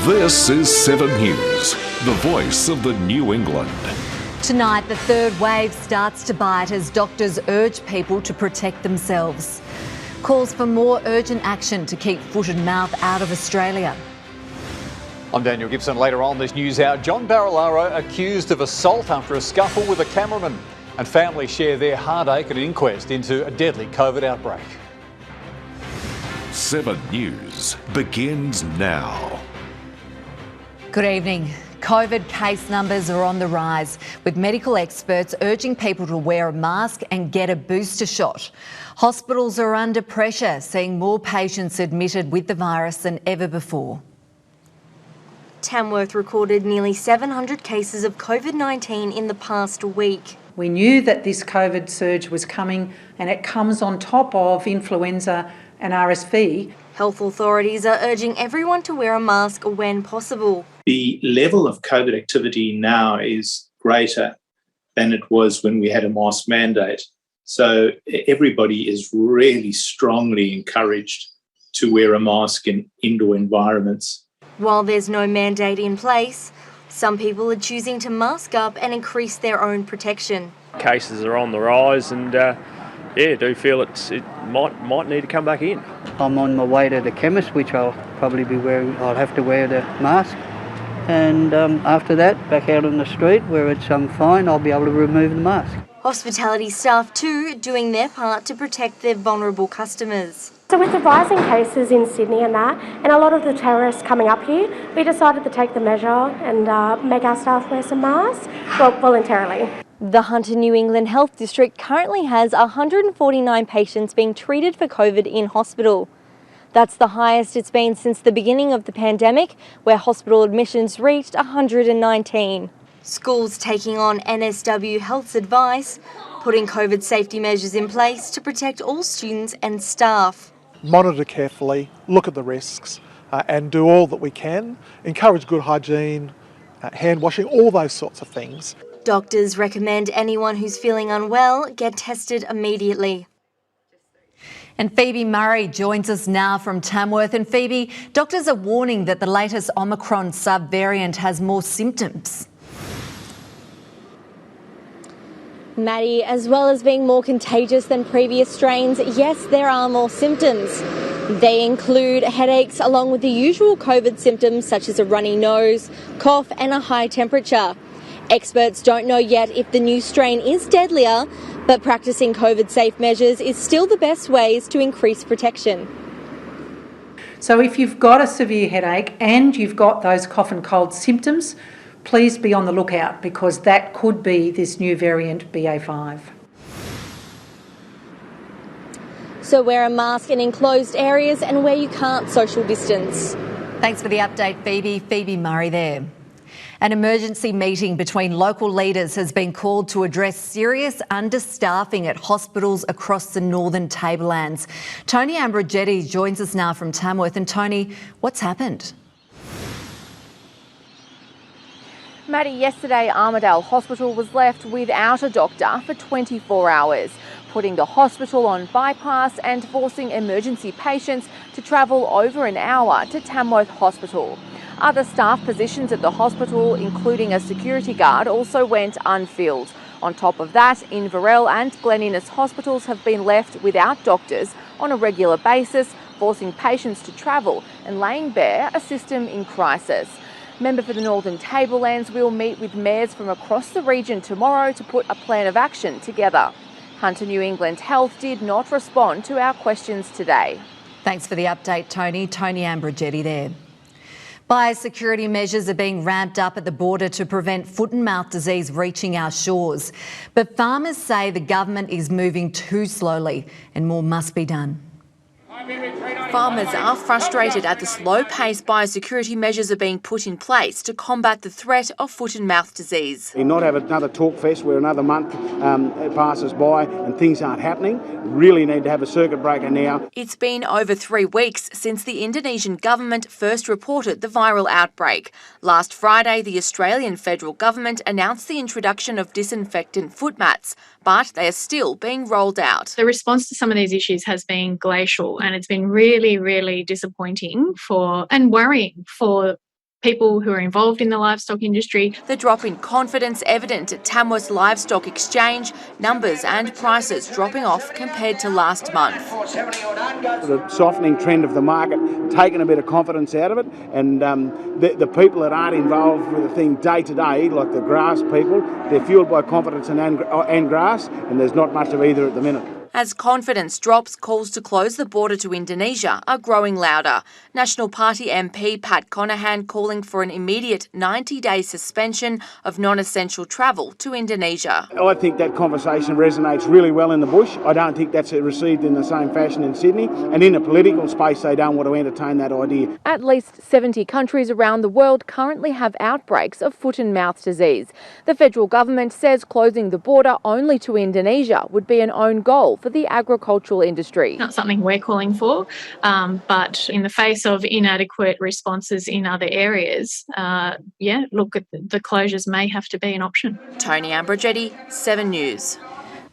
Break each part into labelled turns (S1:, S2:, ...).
S1: This is 7 News, the voice of the New England.
S2: Tonight, the third wave starts to bite as doctors urge people to protect themselves. Calls for more urgent action to keep foot and mouth out of Australia.
S3: I'm Daniel Gibson. Later on this news hour, John Barilaro accused of assault after a scuffle with a cameraman. And families share their heartache at an inquest into a deadly COVID outbreak.
S1: 7 News begins now.
S2: Good evening. COVID case numbers are on the rise, with medical experts urging people to wear a mask and get a booster shot. Hospitals are under pressure, seeing more patients admitted with the virus than ever before.
S4: Tamworth recorded nearly 700 cases of COVID-19 in the past week.
S5: We knew that this COVID surge was coming, and it comes on top of influenza and RSV.
S4: Health authorities are urging everyone to wear a mask when possible.
S6: The level of COVID activity now is greater than it was when we had a mask mandate. So everybody is really strongly encouraged to wear a mask in indoor environments.
S4: While there's no mandate in place, some people are choosing to mask up and increase their own protection.
S7: Cases are on the rise and do feel it might need to come back in.
S8: I'm on my way to the chemist, which I'll probably be wearing. I'll have to wear the mask. And after that, back out on the street where it's fine, I'll be able to remove the mask.
S4: Hospitality staff too doing their part to protect their vulnerable customers.
S9: So with the rising cases in Sydney and a lot of the tourists coming up here, we decided to take the measure and make our staff wear some masks, voluntarily.
S4: The Hunter New England Health District currently has 149 patients being treated for COVID in hospital. That's the highest it's been since the beginning of the pandemic, where hospital admissions reached 119. Schools taking on NSW Health's advice, putting COVID safety measures in place to protect all students and staff.
S10: Monitor carefully, look at the risks and do all that we can. Encourage good hygiene, hand washing, all those sorts of things.
S4: Doctors recommend anyone who's feeling unwell get tested immediately.
S2: And Phoebe Murray joins us now from Tamworth. And Phoebe, doctors are warning that the latest Omicron subvariant has more symptoms.
S4: Maddie, as well as being more contagious than previous strains, yes, there are more symptoms. They include headaches along with the usual COVID symptoms such as a runny nose, cough and a high temperature. Experts don't know yet if the new strain is deadlier, but practicing COVID-safe measures is still the best ways to increase protection.
S5: So if you've got a severe headache and you've got those cough and cold symptoms, please be on the lookout because that could be this new variant BA5.
S4: So wear a mask in enclosed areas and where you can't social distance.
S2: Thanks for the update, Phoebe. Phoebe Murray there. An emergency meeting between local leaders has been called to address serious understaffing at hospitals across the northern tablelands. Tony Ambrogetti joins us now from Tamworth. And Tony, what's happened?
S11: Maddie, yesterday Armidale Hospital was left without a doctor for 24 hours, putting the hospital on bypass and forcing emergency patients to travel over an hour to Tamworth Hospital. Other staff positions at the hospital, including a security guard, also went unfilled. On top of that, Inverell and Glen Innes hospitals have been left without doctors on a regular basis, forcing patients to travel and laying bare a system in crisis. Member for the Northern Tablelands will meet with mayors from across the region tomorrow to put a plan of action together. Hunter New England Health did not respond to our questions today.
S2: Thanks for the update, Tony. Tony Ambrogetti there. Biosecurity measures are being ramped up at the border to prevent foot and mouth disease reaching our shores. But farmers say the government is moving too slowly and more must be done.
S12: Farmers are frustrated at the slow pace biosecurity measures are being put in place to combat the threat of foot and mouth disease.
S13: And not have another talk fest where another month passes by and things aren't happening. Really need to have a circuit breaker now.
S12: It's been over 3 weeks since the Indonesian government first reported the viral outbreak. Last Friday, the Australian federal government announced the introduction of disinfectant foot mats, but they are still being rolled out.
S14: The response to some of these issues has been glacial, and it's been really, really disappointing and worrying for people who are involved in the livestock industry.
S12: The drop in confidence evident at Tamworth Livestock Exchange, numbers and prices dropping off compared to last month.
S13: The softening trend of the market, taking a bit of confidence out of it, and the people that aren't involved with the thing day to day, like the grass people, they're fueled by confidence and grass, and there's not much of either at the minute.
S12: As confidence drops, calls to close the border to Indonesia are growing louder. National Party MP Pat Conahan calling for an immediate 90-day suspension of non-essential travel to Indonesia.
S13: I think that conversation resonates really well in the bush. I don't think that's received in the same fashion in Sydney, and in the political space they don't want to entertain that idea.
S11: At least 70 countries around the world currently have outbreaks of foot and mouth disease. The federal government says closing the border only to Indonesia would be an own goal for the agricultural industry.
S14: Not something we're calling for, but in the face of inadequate responses in other areas, the closures may have to be an option.
S12: Tony Ambrogetti, 7 News.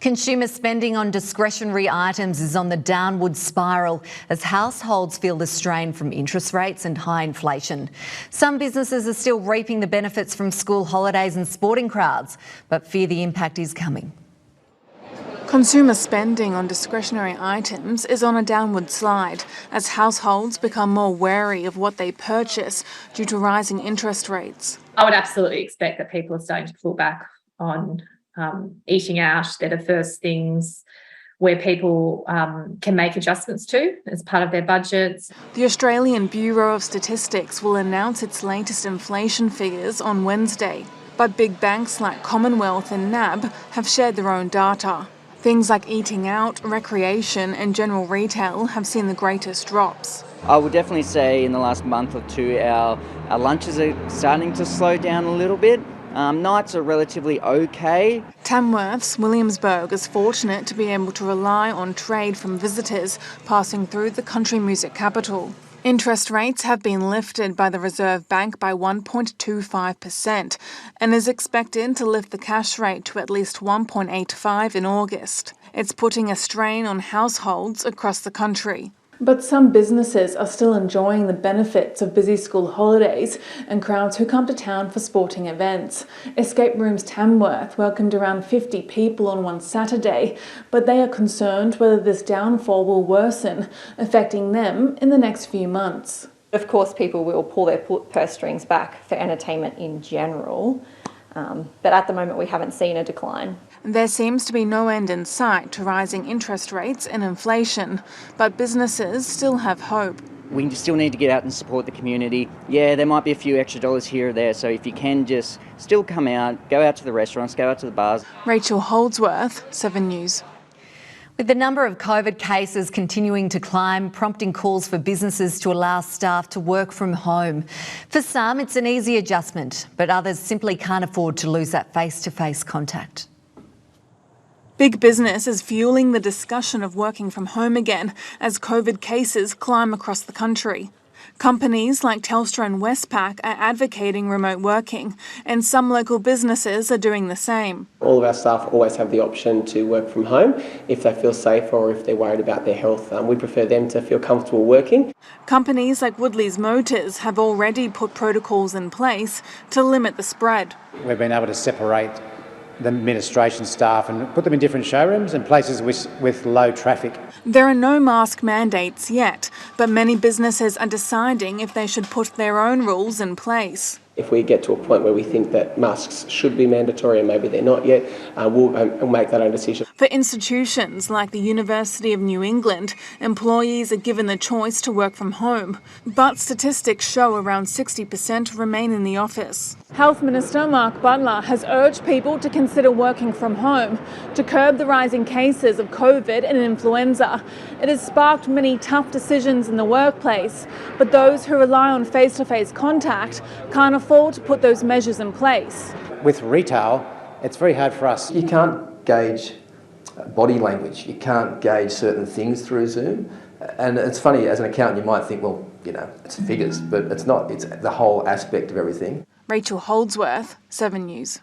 S2: Consumer spending on discretionary items is on the downward spiral as households feel the strain from interest rates and high inflation. Some businesses are still reaping the benefits from school holidays and sporting crowds, but fear the impact is coming.
S15: Consumer spending on discretionary items is on a downward slide as households become more wary of what they purchase due to rising interest rates.
S16: I would absolutely expect that people are starting to pull back on eating out. They're the first things where people can make adjustments to as part of their budgets.
S15: The Australian Bureau of Statistics will announce its latest inflation figures on Wednesday, but big banks like Commonwealth and NAB have shared their own data. Things like eating out, recreation and general retail have seen the greatest drops.
S17: I would definitely say in the last month or two our lunches are starting to slow down a little bit. Nights are relatively okay.
S15: Tamworth's Williamsburg is fortunate to be able to rely on trade from visitors passing through the country music capital. Interest rates have been lifted by the Reserve Bank by 1.25% and is expected to lift the cash rate to at least 1.85 in August. It's putting a strain on households across the country. But some businesses are still enjoying the benefits of busy school holidays and crowds who come to town for sporting events. Escape Rooms Tamworth welcomed around 50 people on one Saturday, but they are concerned whether this downfall will worsen, affecting them in the next few months.
S18: Of course, people will pull their purse strings back for entertainment in general, but at the moment we haven't seen a decline.
S15: There seems to be no end in sight to rising interest rates and inflation, but businesses still have hope.
S17: We still need to get out and support the community. Yeah, there might be a few extra dollars here or there, so if you can just still come out, go out to the restaurants, go out to the bars.
S15: Rachel Holdsworth, 7 News.
S2: With the number of COVID cases continuing to climb, prompting calls for businesses to allow staff to work from home. For some, it's an easy adjustment, but others simply can't afford to lose that face-to-face contact.
S15: Big business is fueling the discussion of working from home again as COVID cases climb across the country. Companies like Telstra and Westpac are advocating remote working, and some local businesses are doing the same.
S19: All of our staff always have the option to work from home if they feel safer or if they're worried about their health. We prefer them to feel comfortable working.
S15: Companies like Woodley's Motors have already put protocols in place to limit the spread.
S20: We've been able to separate the administration staff and put them in different showrooms and places with low traffic.
S15: There are no mask mandates yet, but many businesses are deciding if they should put their own rules in place.
S19: If we get to a point where we think that masks should be mandatory and maybe they're not yet, we'll make that own decision.
S15: For institutions like the University of New England, employees are given the choice to work from home, but statistics show around 60% remain in the office. Health Minister Mark Butler has urged people to consider working from home to curb the rising cases of COVID and influenza. It has sparked many tough decisions in the workplace, but those who rely on face-to-face contact can't afford to put those measures in place.
S20: With retail, it's very hard for us.
S21: You can't gauge body language. You can't gauge certain things through Zoom. And it's funny, as an accountant, you might think, well, it's figures, but it's not. It's the whole aspect of everything.
S15: Rachel Holdsworth, 7 News.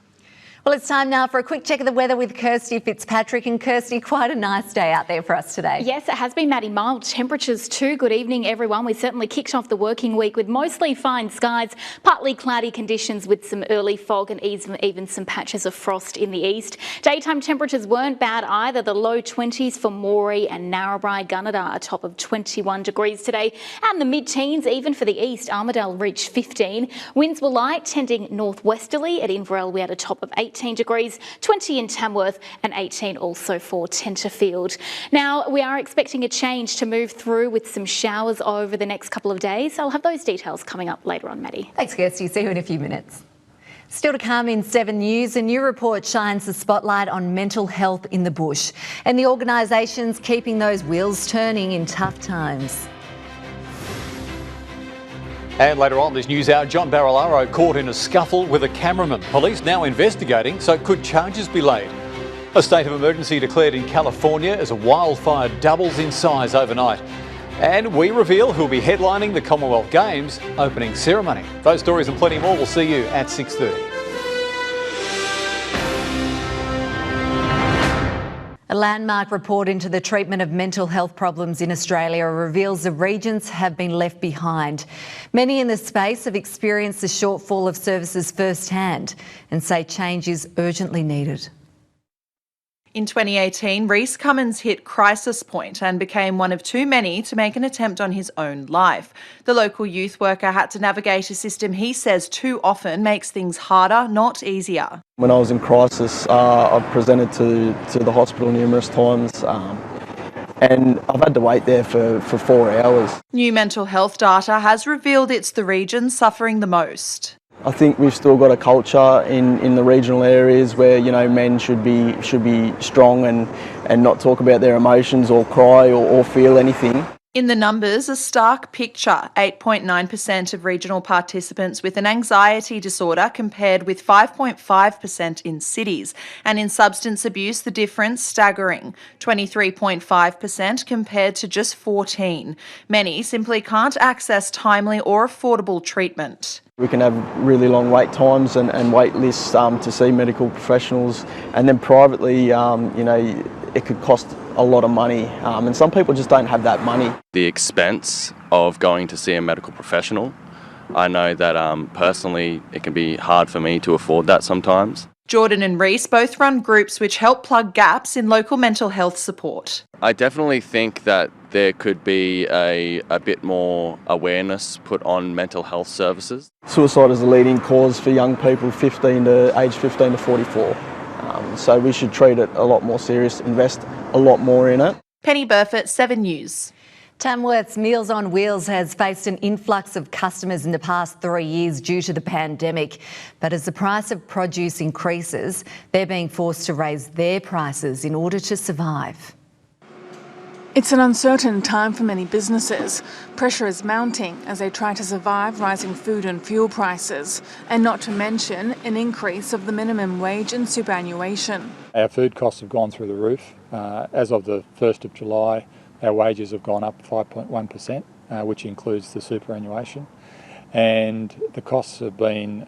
S2: Well, it's time now for a quick check of the weather with Kirsty Fitzpatrick. And Kirsty, quite a nice day out there for us today.
S3: Yes, it has been, Maddie. Mild temperatures too. Good evening, everyone. We certainly kicked off the working week with mostly fine skies, partly cloudy conditions with some early fog and even some patches of frost in the east. Daytime temperatures weren't bad either. The low 20s for Moree and Narrabri. Gunnedah a top of 21 degrees today, and the mid-teens even for the east. Armidale reached 15. Winds were light, tending northwesterly. At Inverell we had a top of 18 degrees, 20 in Tamworth and 18 also for Tenterfield. Now, we are expecting a change to move through with some showers over the next couple of days. I'll have those details coming up later on, Maddie.
S2: Thanks, Kirsty. See you in a few minutes. Still to come in 7 News, a new report shines the spotlight on mental health in the bush and the organisations keeping those wheels turning in tough times.
S22: And later on this news hour, John Barilaro caught in a scuffle with a cameraman. Police now investigating, so could charges be laid? A state of emergency declared in California as a wildfire doubles in size overnight. And we reveal who'll be headlining the Commonwealth Games opening ceremony. Those stories and plenty more, we'll see you at 6:30.
S2: A landmark report into the treatment of mental health problems in Australia reveals the regions have been left behind. Many in the space have experienced the shortfall of services firsthand and say change is urgently needed.
S23: In 2018, Rhys Cummins hit crisis point and became one of too many to make an attempt on his own life. The local youth worker had to navigate a system he says too often makes things harder, not easier.
S24: When I was in crisis, I presented to the hospital numerous times and I've had to wait there for 4 hours.
S23: New mental health data has revealed it's the region suffering the most.
S24: I think we've still got a culture in the regional areas where, you know, men should be strong and not talk about their emotions or cry or feel anything.
S23: In the numbers, a stark picture. 8.9% of regional participants with an anxiety disorder compared with 5.5% in cities. And in substance abuse, the difference staggering. 23.5% compared to just 14%. Many simply can't access timely or affordable treatment.
S24: We can have really long wait times and wait lists to see medical professionals, and then privately, you know, it could cost a lot of money, and some people just don't have that money.
S25: The expense of going to see a medical professional, I know that personally it can be hard for me to afford that sometimes.
S23: Jordan and Rhys both run groups which help plug gaps in local mental health support.
S25: I definitely think that there could be a bit more awareness put on mental health services.
S24: Suicide is a leading cause for young people aged 15 to 44. So we should treat it a lot more serious, invest a lot more in it.
S23: Penny Burford, 7 News.
S2: Tamworth's Meals on Wheels has faced an influx of customers in the past 3 years due to the pandemic. But as the price of produce increases, they're being forced to raise their prices in order to survive.
S15: It's an uncertain time for many businesses. Pressure is mounting as they try to survive rising food and fuel prices, and not to mention an increase of the minimum wage and superannuation.
S26: Our food costs have gone through the roof. As of the 1st of July, our wages have gone up 5.1%, which includes the superannuation. And the costs have been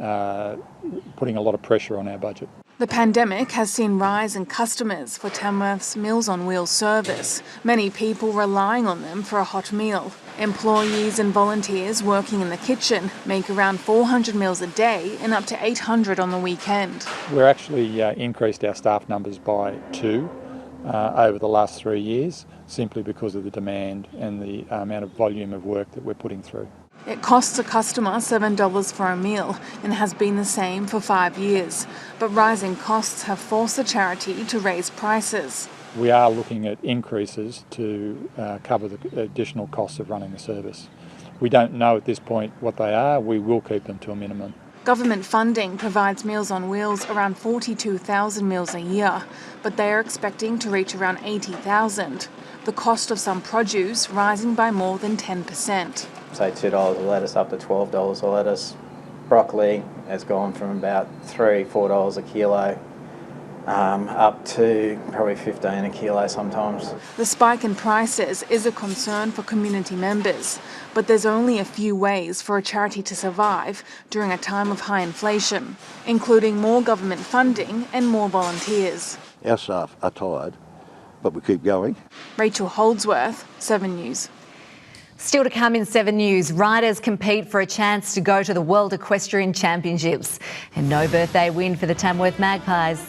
S26: putting a lot of pressure on our budget.
S15: The pandemic has seen rise in customers for Tamworth's Meals on Wheels service, many people relying on them for a hot meal. Employees and volunteers working in the kitchen make around 400 meals a day and up to 800 on the weekend.
S26: We're actually increased our staff numbers by 2 over the last 3 years, simply because of the demand and the amount of volume of work that we're putting through.
S15: It costs a customer $7 for a meal and has been the same for 5 years. But rising costs have forced the charity to raise prices.
S26: We are looking at increases to cover the additional costs of running the service. We don't know at this point what they are. We will keep them to a minimum.
S15: Government funding provides Meals on Wheels around 42,000 meals a year, but they are expecting to reach around 80,000. The cost of some produce rising by more than 10%.
S27: Say $2 a lettuce up to $12 a lettuce. Broccoli has gone from about $3-4 a kilo up to probably 15 a kilo sometimes.
S15: The spike in prices is a concern for community members, but there's only a few ways for a charity to survive during a time of high inflation, including more government funding and more volunteers.
S1: Our staff are tired, but we keep going.
S15: Rachel Holdsworth, 7 News.
S2: Still to come in 7 News, riders compete for a chance to go to the World Equestrian Championships. And no birthday win for the Tamworth Magpies.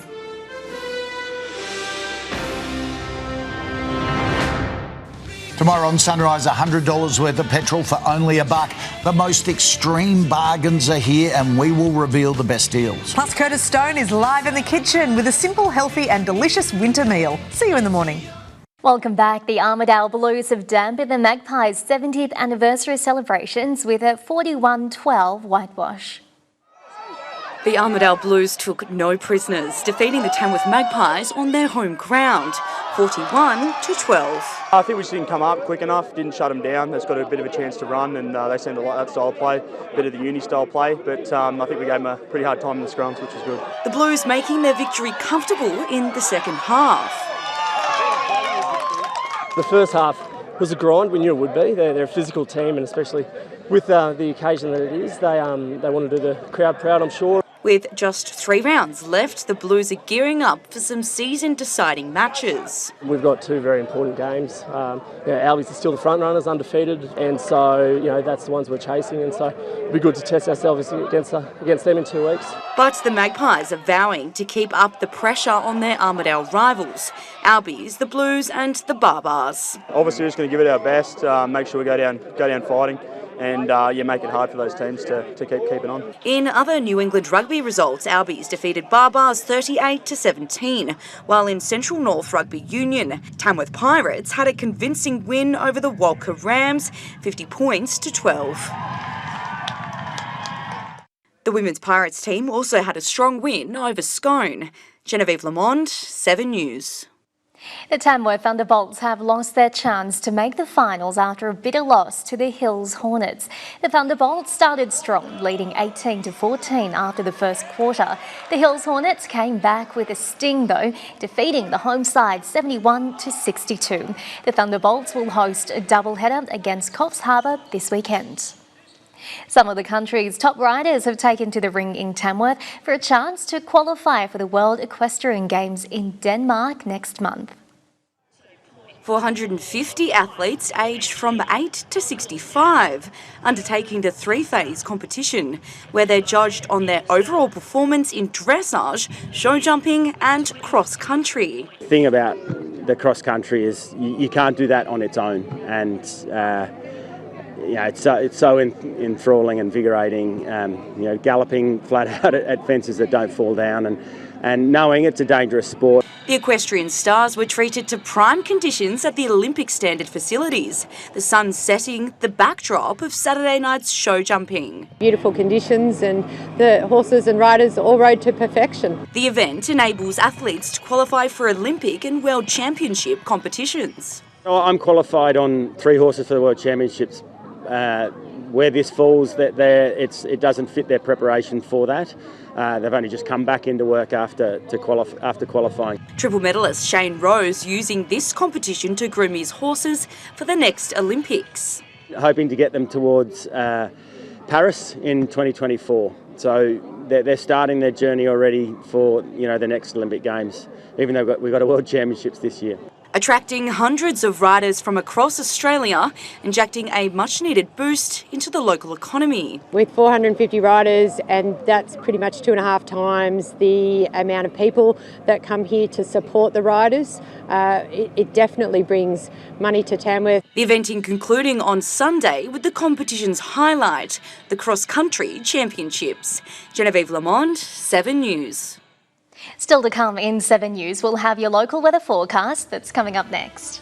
S5: Tomorrow on Sunrise, $100 worth of petrol for only $1. The most extreme bargains are here and we will reveal the best deals.
S6: Plus, Curtis Stone is live in the kitchen with a simple, healthy and delicious winter meal. See you in the morning.
S7: Welcome back. The Armidale Blues have dampened the Magpies' 70th anniversary celebrations with a 41-12 whitewash.
S8: The Armidale Blues took no prisoners, defeating the Tamworth Magpies on their home ground, 41-12.
S9: I think we just didn't come up quick enough, didn't shut them down. They've got a bit of a chance to run and they seem to like that style of play, a bit of the uni style play, but I think we gave them a pretty hard time in the scrums, which was good.
S8: The Blues making their victory comfortable in the second half.
S10: The first half was a grind. We knew it would be. They're a physical team, and especially with the occasion that it is, they want to do the crowd proud, I'm sure.
S8: With just 3 rounds left, the Blues are gearing up for some season-deciding matches.
S10: We've got 2 very important games. Albies are still the front runners, undefeated, and so that's the ones we're chasing. And so it'll be good to test ourselves against them in 2 weeks.
S8: But the Magpies are vowing to keep up the pressure on their Armidale rivals, Albies, the Blues, and the Barbars.
S9: Obviously, we're just going to give it our best, make sure we go down fighting. And make it hard for those teams to keep keeping on.
S8: In other New England rugby results, Albies defeated Barbars 38-17, while in Central North Rugby Union, Tamworth Pirates had a convincing win over the Walker Rams, 50-12. The Women's Pirates team also had a strong win over Scone. Genevieve Lamond, 7 News.
S7: The Tamworth Thunderbolts have lost their chance to make the finals after a bitter loss to the Hills Hornets. The Thunderbolts started strong, leading 18-14 after the first quarter. The Hills Hornets came back with a sting though, defeating the home side 71-62. The Thunderbolts will host a doubleheader against Coffs Harbour this weekend. Some of the country's top riders have taken to the ring in Tamworth for a chance to qualify for the World Equestrian Games in Denmark next month.
S8: 450 athletes aged from 8 to 65, undertaking the 3-phase competition, where they're judged on their overall performance in dressage, show jumping and cross-country.
S28: The thing about the cross-country is you can't do that on its own, and it's so enthralling, invigorating, galloping flat out at fences that don't fall down and knowing it's a dangerous sport.
S8: The equestrian stars were treated to prime conditions at the Olympic standard facilities, the sun setting the backdrop of Saturday night's show jumping.
S29: Beautiful conditions and the horses and riders all rode to perfection.
S8: The event enables athletes to qualify for Olympic and World Championship competitions.
S28: I'm qualified on 3 horses for the World Championships. Where this falls, it doesn't fit their preparation for that. They've only just come back into work after qualifying.
S8: Triple medalist Shane Rose using this competition to groom his horses for the next Olympics.
S28: Hoping to get them towards Paris in 2024. So they're starting their journey already for the next Olympic Games, even though we've got a World Championships this year.
S8: Attracting hundreds of riders from across Australia, injecting a much-needed boost into the local economy.
S29: With 450 riders, and that's pretty much 2.5 times the amount of people that come here to support the riders, it definitely brings money to Tamworth.
S8: The eventing concluding on Sunday with the competition's highlight, the cross-country championships. Genevieve Lamond, 7 News.
S7: Still to come in 7 News, we'll have your local weather forecast that's coming up next.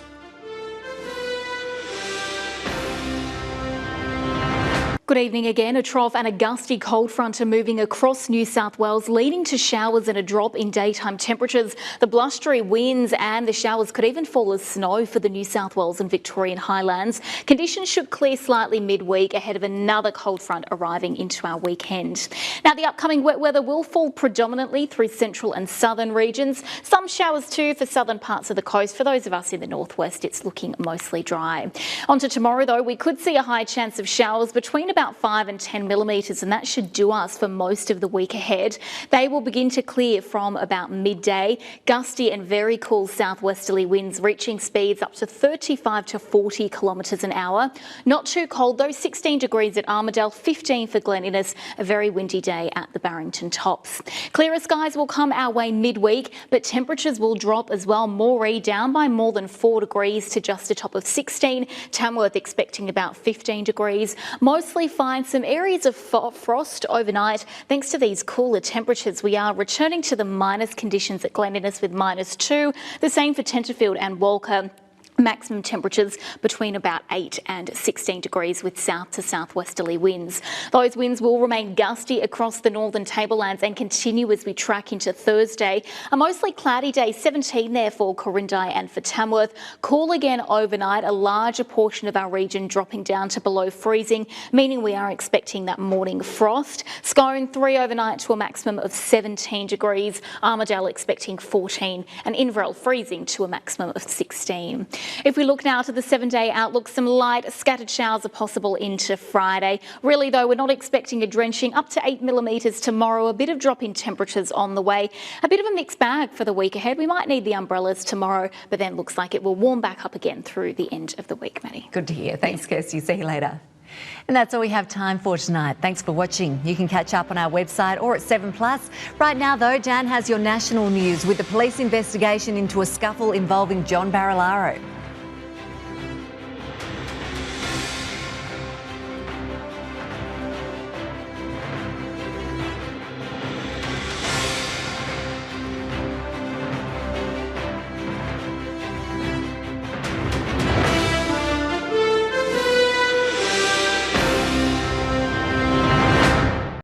S3: Good evening again. A trough and a gusty cold front are moving across New South Wales, leading to showers and a drop in daytime temperatures. The blustery winds and the showers could even fall as snow for the New South Wales and Victorian highlands. Conditions should clear slightly midweek ahead of another cold front arriving into our weekend. Now, the upcoming wet weather will fall predominantly through central and southern regions. Some showers too for southern parts of the coast. For those of us in the northwest, it's looking mostly dry. On to tomorrow, though, we could see a high chance of showers between about 5 and 10 millimetres, and that should do us for most of the week ahead. They will begin to clear from about midday. Gusty and very cool southwesterly winds reaching speeds up to 35 to 40 kilometres an hour. Not too cold though, 16 degrees at Armidale, 15 for Glen Innes, a very windy day at the Barrington Tops. Clearer skies will come our way midweek, but temperatures will drop as well. Moree down by more than 4 degrees to just a top of 16. Tamworth expecting about 15 degrees. Mostly find some areas of frost overnight. Thanks to these cooler temperatures, we are returning to the minus conditions at Glen Innes with -2. The same for Tenterfield and Walker. Maximum temperatures between about 8 and 16 degrees with south to southwesterly winds. Those winds will remain gusty across the northern tablelands and continue as we track into Thursday. A mostly cloudy day, 17 there for Corindai and for Tamworth. Cool again overnight, a larger portion of our region dropping down to below freezing, meaning we are expecting that morning frost. Scone 3 overnight to a maximum of 17 degrees. Armidale expecting 14 and Inverell freezing to a maximum of 16. If we look now to the 7-day outlook, some light scattered showers are possible into Friday. Really though, we're not expecting a drenching, up to 8 millimetres tomorrow, a bit of drop in temperatures on the way. A bit of a mixed bag for the week ahead. We might need the umbrellas tomorrow, but then looks like it will warm back up again through the end of the week, Maddie.
S2: Good to hear. Thanks, Kirsty. See you later. And that's all we have time for tonight. Thanks for watching. You can catch up on our website or at 7plus. Right now, though, Dan has your national news with the police investigation into a scuffle involving John Barilaro.